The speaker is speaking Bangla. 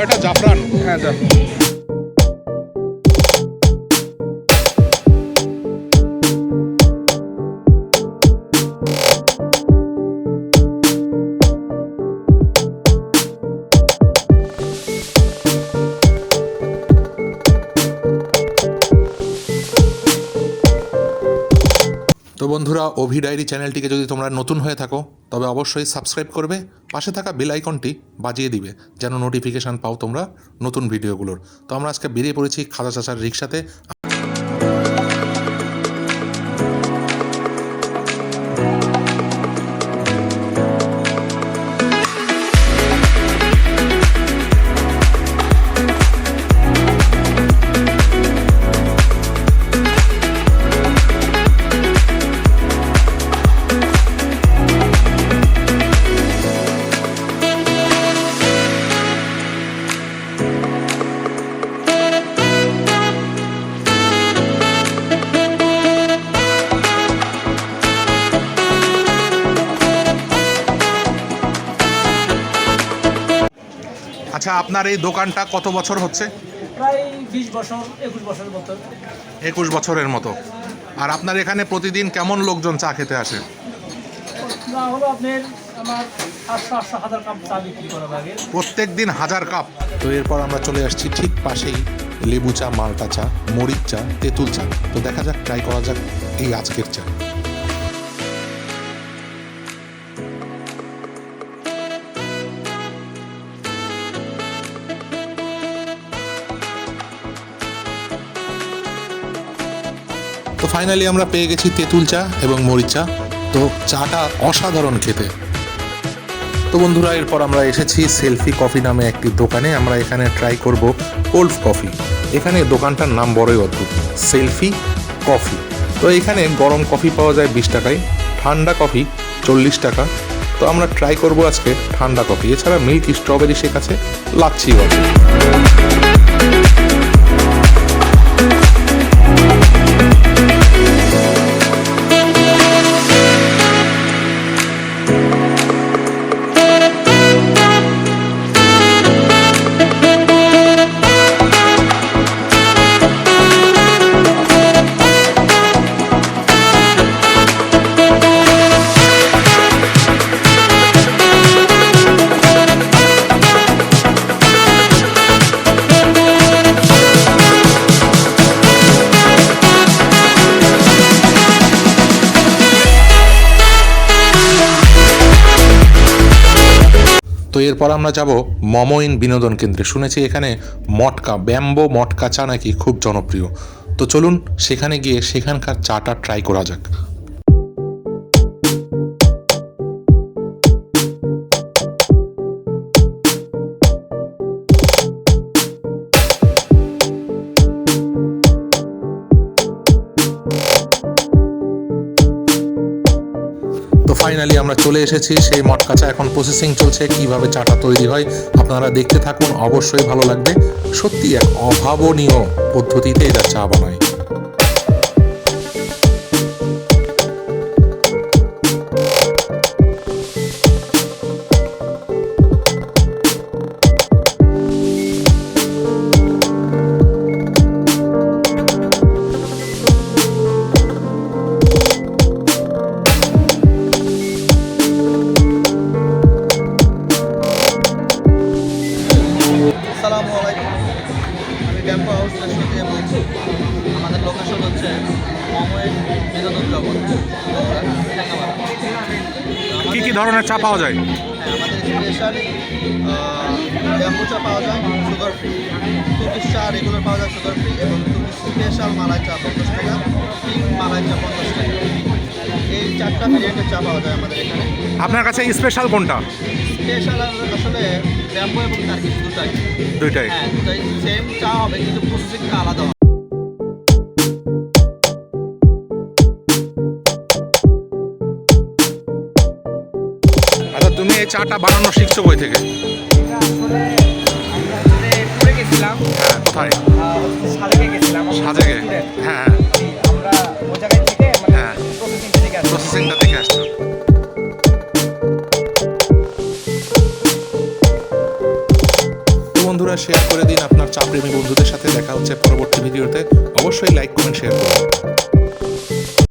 এটা জাফরান। হ্যাঁ তো বন্ধুরা, অভি ডায়েরি চ্যানেলটিকে যদি তোমরা নতুন হয়ে থাকো তবে অবশ্যই সাবস্ক্রাইব করবে, পাশে থাকা বেল আইকনটি বাজিয়ে দিবে যেন নোটিফিকেশান পাও তোমরা নতুন ভিডিওগুলোর। তো আমরা আজকে বেরিয়ে পড়েছি খাজা চাচার রিক্সাতে। আচ্ছা, আপনার এই দোকানটা কত বছর হচ্ছে? প্রায় 20 বছর 21 বছরের মতো। 21 বছরের মতো। আর আপনার এখানে প্রতিদিন কেমন লোকজন চা খেতে আসে? না হলো আপনার আমার 700-800 কাপ চা বিক্রি করা লাগে প্রত্যেক দিন 1000 কাপ। তো এরপর আমরা চলে আসছি ঠিক পাশেই লেবু চা, মালটা চা, মরিচ চা, তেঁতুল চা। তো দেখা যাক, ট্রাই করা যাক এই আজকের চা। তো ফাইনালি আমরা পেয়ে গেছি তেঁতুল চা এবং মরিচ চা। তো চাটা অসাধারণ খেতে। তো বন্ধুরা, এরপর আমরা এসেছি সেলফি কফি নামে একটি দোকানে। আমরা এখানে ট্রাই করব কোল্ড কফি। এখানে দোকানটার নাম বড়ই অদ্ভুত, সেলফি কফি। তো এখানে গরম কফি পাওয়া যায় 20 টাকায়, ঠান্ডা কফি 40 টাকা। তো আমরা ট্রাই করব আজকে ঠান্ডা কফি। এছাড়া মিল্ক স্ট্রবেরি শেক আছে, লাচ্ছিও আছে। তো এরপর আমরা যাব মমইন বিনোদন কেন্দ্রে। শুনেছি এখানে মটকা, ব্যাম্বো মটকা চা নাকি খুব জনপ্রিয়। তো চলুন সেখানে গিয়ে সেখানকার চাটা ট্রাই করা যাক। তো ফাইনালি আমরা চলে এসেছি সেই মটকা চা। এখন প্রসেসিং চলছে, কিভাবে চাটা তৈরি হয় আপনারা দেখতে থাকুন, অবশ্যই ভালো লাগবে। সত্যি এক অভাবনীয় পদ্ধতিতে এরা চা বানায়। আসসালামু আলাইকুম, আমি ব্যাম্বো হাউস রেস্টুরেন্ট থেকে বলছি। আমাদের লোকেশন হচ্ছে মমইন বিনোদন জগৎ, ঠেঙ্গামারা। কি কি ধরনের চা পাওয়া যায়? হ্যাঁ, আমাদের স্পেশালি ব্যাম্বো চা পাওয়া যায় সুগার ফ্রি, তুর্কিশ চা রেগুলার পাওয়া যায় সুগার ফ্রি, এবং তুর্কিশ স্পেশাল মালাই চা 50 টাকা, পিঙ্ক মালাই চা 50 টাকা। এই 4টা ভেরিয়েন্টের চা পাওয়া যায় আমাদের এখানে। আপনার কাছে স্পেশাল কোনটা? স্পেশাল আসলে ব্যাম্বো এবং টার্কিশ দুইটাই। হ্যাঁ, দুটাই সেম চা হবে কিন্তু প্রসেসিংটা আলাদা হবে। আচ্ছা, তুমি এই চাটা বানানো শিখছো কই থেকে? পড়ে গেছিলাম। হ্যাঁ, কোথায়? সাজেকে গেছিলাম। সাজেকে? হ্যাঁ, আমরা ওই জায়গায় থেকে মানে হ্যাঁ, প্রসেসিংটা দেখে আসছি। প্রসেসিংটা দেখে আসছো। বন্ধুরা শেয়ার করে দিন আপনার চা প্রেমী বন্ধুদের সাথে। দেখা হচ্ছে পরবর্তী ভিডিওতে। অবশ্যই লাইক কমেন্ট শেয়ার করুন।